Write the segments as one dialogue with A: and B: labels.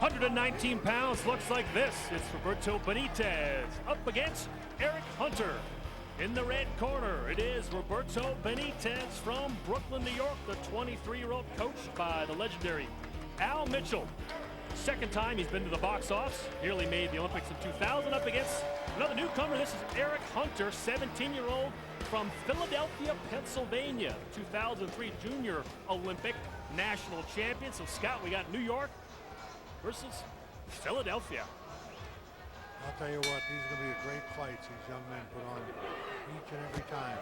A: 119 pounds, looks like this. It's Roberto Benitez up against Eric Hunter. In the red corner, it is Roberto Benitez from Brooklyn, New York, the 23-year-old, coached by the legendary Al Mitchell. Second time he's been to the box office, nearly made the Olympics in 2000, up against another newcomer. This is Eric Hunter, 17-year-old from Philadelphia, Pennsylvania, 2003 Junior Olympic national champion. So Scott, we got New York versus Philadelphia.
B: I'll tell you what, these are going to be a great fights these young men put on each and every time.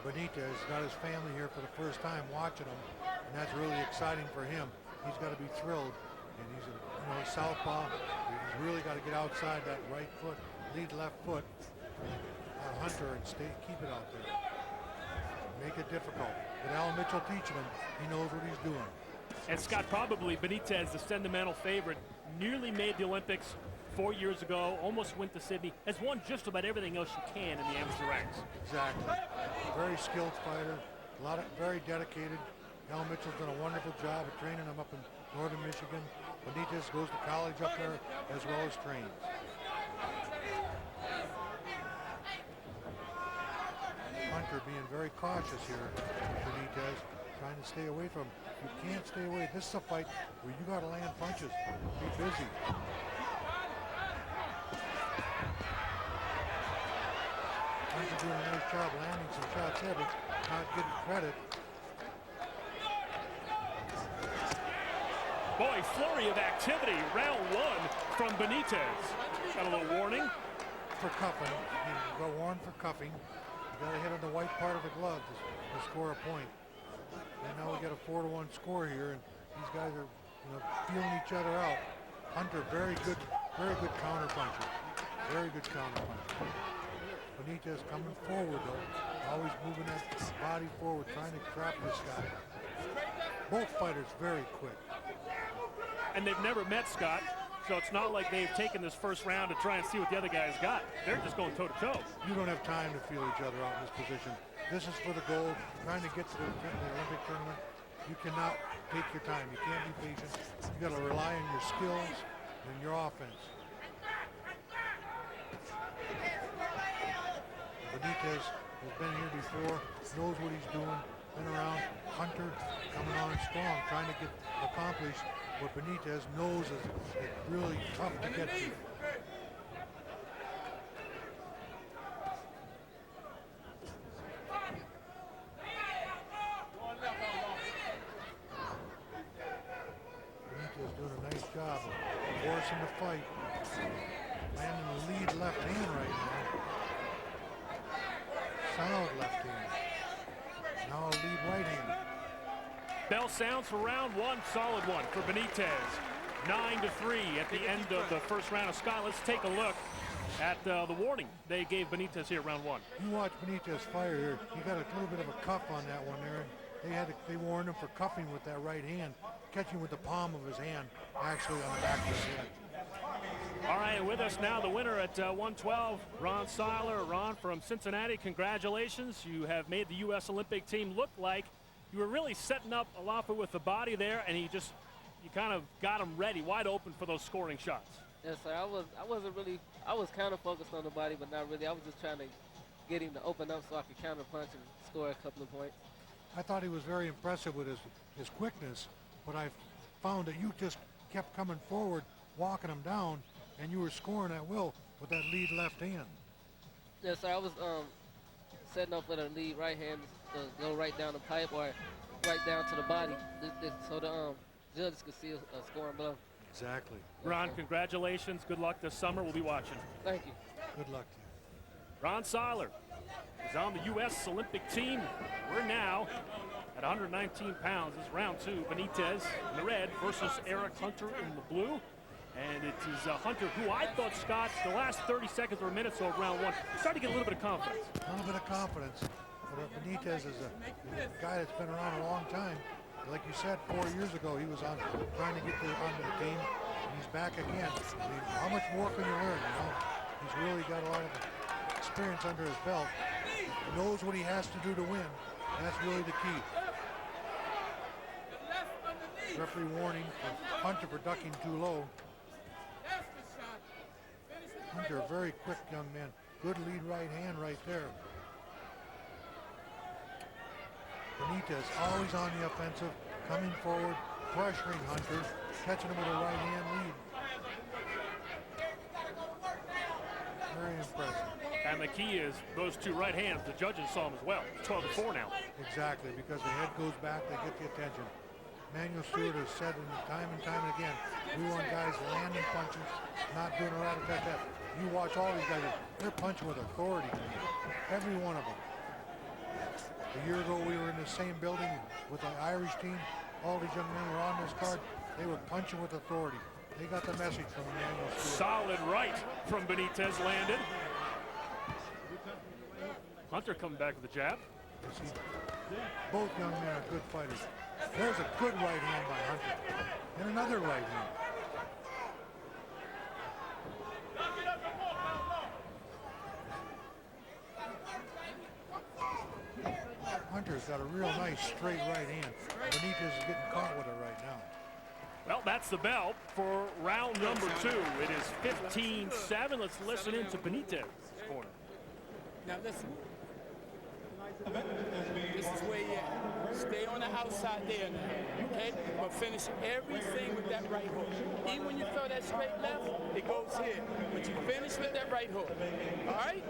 B: Benitez got his family here for the first time watching them, and that's really exciting for him. He's got to be thrilled, and he's a southpaw. He's really got to get outside that right foot, lead left foot, Hunter, and keep it out there. Make it difficult. With Al Mitchell teaching him, he knows what he's doing.
A: And Scott, probably Benitez, the sentimental favorite, nearly made the Olympics 4 years ago, almost went to Sydney, has won just about everything else you can in the amateur ranks.
B: Exactly. Very skilled fighter, very dedicated. Al Mitchell's done a wonderful job of training him up in northern Michigan. Benitez goes to college up there as well as trains. Hunter being very cautious here, Benitez, trying to stay away from him. You can't stay away. This is a fight where you got to land punches. Be busy. Hunter doing a nice job landing some shots there, but not getting credit.
A: Boy, flurry of activity. Round one from Benitez. Got a little warning.
B: For cuffing. You got warned for cuffing. You got to hit on the white part of the glove to score a point. And now we got a 4-1 score here, and these guys are feeling each other out. Hunter, very good counter puncher. Very good counter puncher. Benitez coming forward though, always moving that body forward, trying to trap this guy. Both fighters very quick.
A: And they've never met, Scott, so it's not like they've taken this first round to try and see what the other guy's got. They're just going toe-to-toe.
B: You don't have time to feel each other out in this position. This is for the gold, trying to get to the Olympic tournament. You cannot take your time. You can't be patient. You got to rely on your skills and your offense. Benitez has been here before, knows what he's doing, been around. Hunter coming on strong, trying to accomplish what Benitez knows is really tough to get to. Benitez doing a nice job of forcing the fight. Landing the lead left hand right now. Sound left hand. Now a lead right hand.
A: Bell sounds for round one, solid one for Benitez. 9-3 at the end of the first round of Scott. Let's take a look at the warning they gave Benitez here, round one.
B: You watch Benitez fire here. He got a little bit of a cuff on that one there. They warned him for cuffing with that right hand, catching with the palm of his hand, actually on the back of his head.
A: All right, and with us now, the winner at 112, Ron Saylor. Ron from Cincinnati, congratulations. You have made the U.S. Olympic team look like you were really setting up Alafa with the body there, and you kind of got him ready, wide open for those scoring shots.
C: Yes, sir. I was kind of focused on the body, but not really. I was just trying to get him to open up so I could counter punch and score a couple of points.
B: I thought he was very impressive with his quickness, but I found that you just kept coming forward, walking him down, and you were scoring at will with that lead left hand.
C: Yes, sir. I was setting up with a lead right hand to go right down the pipe or right down to the body, so the judges could see a scoring blow.
B: Exactly.
A: Ron, congratulations. Good luck this summer. We'll be watching.
C: Thank you.
B: Good luck to you.
A: Ron Saylor is on the U.S. Olympic team. We're now at 119 pounds. This is round two. Benitez in the red versus Eric Hunter in the blue. And it is Hunter, who I thought, Scott, the last 30 seconds or minutes of round one, started to get a little bit of confidence.
B: A little bit of confidence. But Benitez is a guy that's been around a long time. Like you said, 4 years ago, he was trying to get onto the team. And he's back again. I mean, how much more can you learn, He's really got a lot of experience under his belt. He knows what he has to do to win. And that's really the key. Referee warning for Hunter for ducking too low. Hunter, a very quick young man. Good lead right hand right there. Benitez always on the offensive, coming forward, pressuring Hunter, catching him with a right hand lead. Very impressive.
A: And the key is those two right hands. The judges saw them as well. 12-4 now.
B: Exactly, because the head goes back, they get the attention. Manuel Stewart has said time and time again, we want guys landing punches, not doing a lot of that. You watch all these guys, they're punching with authority. Every one of them. A year ago, we were in the same building with the Irish team. All these young men were on this card. They were punching with authority. They got the message from Manuel Stewart.
A: Solid right from Benitez landed. Hunter coming back with a jab.
B: You see, both young men are good fighters. There's a good right hand by Hunter. And another right hand. Hunter's got a real nice straight right hand. Benitez is getting caught with it right now.
A: Well, that's the bell for round number 2. It is 15-7. Let's listen in to Benitez's corner.
D: Now listen. This is where you at. Stay on the outside there now, okay? But finish everything with that right hook. Even when you throw that straight left, it goes here. But you finish with that right hook. All right?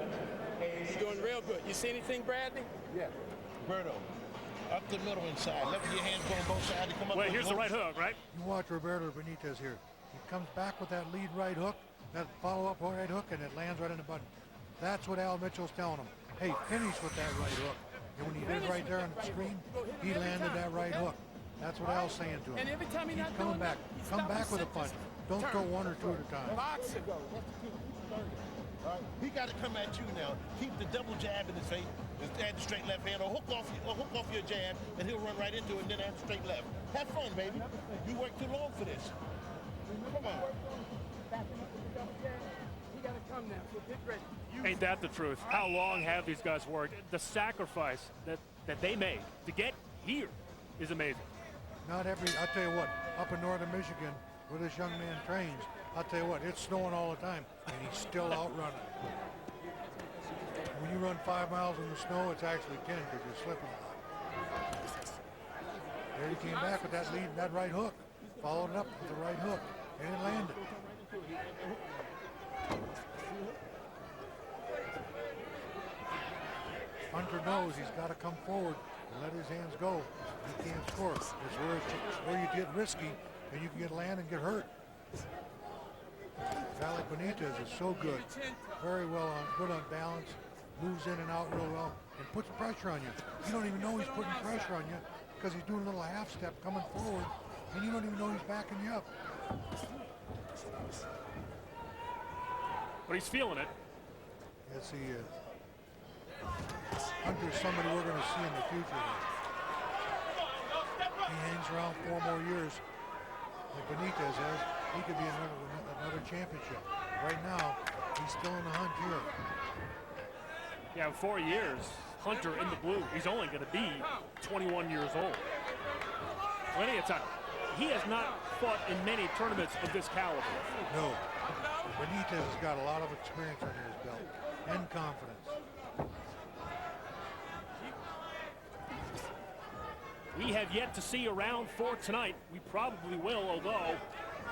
D: You're doing real good. You see anything, Bradley?
E: Yeah. Roberto, up the middle inside. Let your hands go on both sides to come up.
A: Wait, here's the right hook, right?
B: You watch Roberto Benitez here. He comes back with that lead right hook, that follow-up right hook, and it lands right in the button. That's what Al Mitchell's telling him. Hey, finish with that right hook. And when he did right there on the screen, he landed that right hook. That's what Al's saying to him.
D: And every time he's not
B: coming
D: doing
B: back.
D: that,
B: Come back with a punch. Don't throw one or two at a time.
D: Boxing.
E: All right. He got to come at you now. Keep the double jab in his face. Just add the straight left hand, or hook off your jab, and he'll run right into it, and then add the straight left. Have fun, baby. You worked too long for this. Come on.
D: He got to come now, so get ready.
A: Ain't that the truth? How long have these guys worked? The sacrifice that they made to get here is amazing.
B: Not every, I'll tell you what, up in northern Michigan, where this young man trains, I'll tell you what, it's snowing all the time, and he's still out running. When you run 5 miles in the snow, it's actually 10 because you're slipping a lot. There he came back with that lead, that right hook. Followed it up with the right hook, and it landed. Hunter knows he's got to come forward and let his hands go. He can't score. It's where you get risky and you can get land and get hurt. A guy like Benitez is so good. Very well good on balance. Moves in and out real well and puts pressure on you. You don't even know he's putting pressure on you because he's doing a little half step coming forward and you don't even know he's backing you up.
A: But he's feeling it.
B: Yes, he is. Hunter's somebody we're going to see in the future. He hangs around 4 more years like Benitez has. He could be another championship. Right now, he's still in the hunt here.
A: Yeah, in 4 years, Hunter in the blue. He's only going to be 21 years old. Plenty of time. He has not fought in many tournaments of this caliber.
B: No. Benitez has got a lot of experience under his belt and confidence.
A: We have yet to see a round 4 tonight. We probably will, although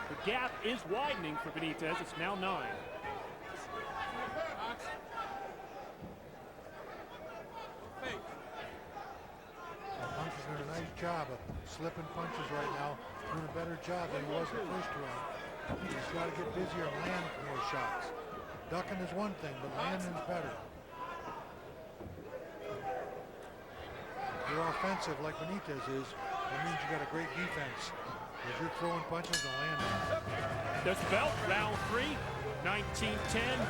A: the gap is widening for Benitez. It's now 9.
B: Hunter's doing a nice job of slipping punches right now, doing a better job than he was the first round. He's got to get busier and land more shots. Ducking is one thing, but landing's better. If you're offensive like Benitez is, that means you got a great defense. Because you're throwing punches and landing.
A: There's the belt, round 3, 19-10,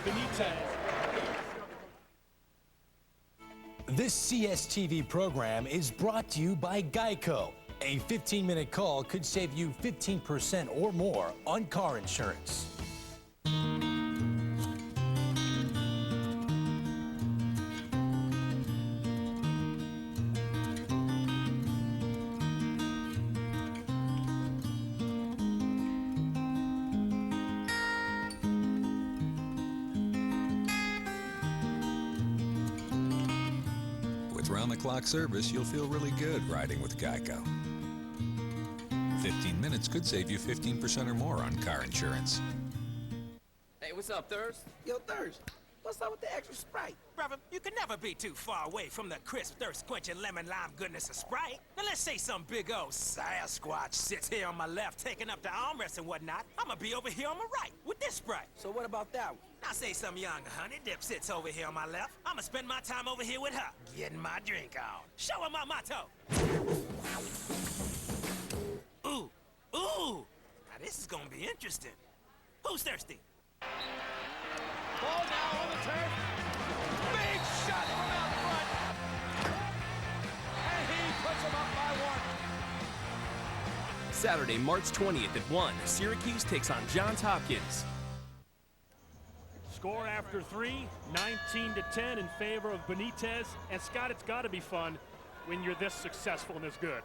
A: Benitez.
F: This CSTV program is brought to you by Geico. A 15-minute call could save you 15% or more on car insurance.
G: With round-the-clock service, you'll feel really good riding with Geico. 15 minutes could save you 15% or more on car insurance.
H: Hey, what's up, Thirst?
I: Yo, Thirst, what's up with the extra Sprite?
J: Brother, you can never be too far away from the crisp, thirst-quenching lemon-lime goodness of Sprite. Now let's say some big old Sasquatch sits here on my left taking up the armrest and whatnot. I'ma be over here on my right with this Sprite.
I: So what about that one?
J: Now say some young honey dip sits over here on my left. I'ma spend my time over here with her, getting my drink on. Show her my motto. Ooh, ooh. Now this is gonna be interesting. Who's thirsty?
A: Ball now on the turf. Big shot from out front. And he puts him up by one.
H: Saturday, March 20th at 1, Syracuse takes on Johns Hopkins.
A: Score after 3, 19-10 in favor of Benitez. And Scott, it's got to be fun when you're this successful and this good.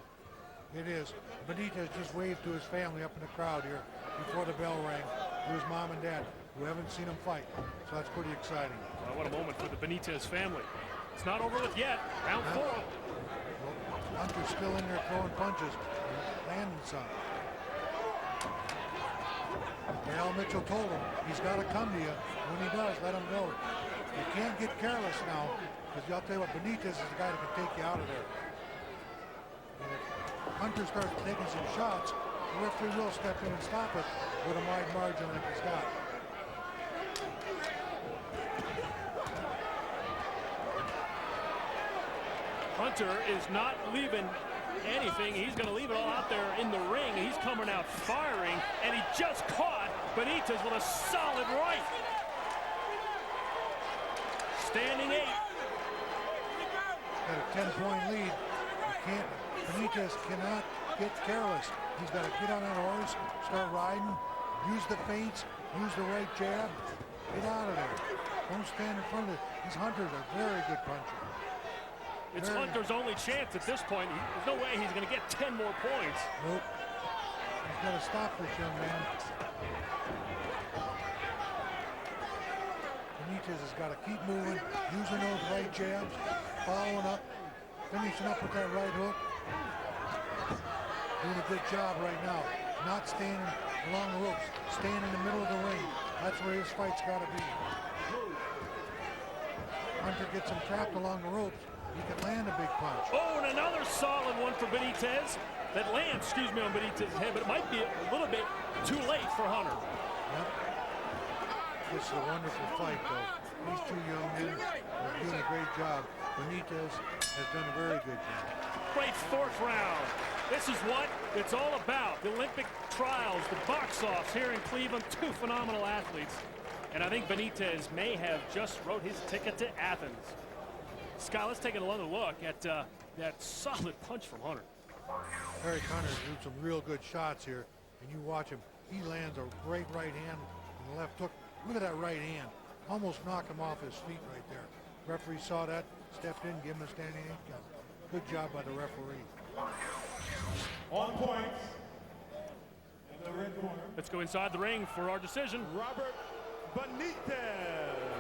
B: It is. Benitez just waved to his family up in the crowd here before the bell rang. To his mom and dad, who haven't seen him fight. So that's pretty exciting.
A: Well, what a moment for the Benitez family. It's not over with yet. Round 4.
B: Well, Hunter's still in there throwing punches and landing some. Al Mitchell told him he's got to come to you. When he does, let him go. You can't get careless now, because I'll tell you what, Benitez is the guy that can take you out of there. And if Hunter starts taking some shots, the referee will step in and stop it with a wide margin like he's got.
A: Hunter is not leaving anything. He's going to leave it all out there in the ring. He's coming out firing, and he just caught Benitez with a solid right. Standing 8.
B: Got a 10-point lead. Benitez cannot get careless. He's got to get on that horse, start riding, use the feints, use the right jab, get out of there. Don't stand in front of it. These Hunters are very good punchers.
A: It's Hunter's only chance at this point. There's no way he's going to get 10 more points.
B: Nope. He's got to stop this young man. Benitez has got to keep moving, using those right jabs, following up, finishing up with that right hook. Doing a good job right now. Not standing along the ropes, staying in the middle of the ring. That's where his fight's got to be. Hunter gets him trapped along the ropes. He can land a big punch.
A: Oh, and another solid one for Benitez. That lands, on Benitez's head, but it might be a little bit too late for Hunter.
B: Yep. This is a wonderful fight, though. These two young men are doing a great job. Benitez has done a very good job.
A: Great 4th round. This is what it's all about. The Olympic trials, the box offs here in Cleveland. 2 phenomenal athletes. And I think Benitez may have just wrote his ticket to Athens. Scott, let's take another look at that solid punch from Hunter.
B: Eric Hunter's doing some real good shots here, and you watch him. He lands a great right hand and the left hook. Look at that right hand. Almost knocked him off his feet right there. Referee saw that, stepped in, gave him a standing 8 count. Good job by the referee.
K: On points, in the red corner.
A: Let's go inside the ring for our decision.
K: Robert Benitez.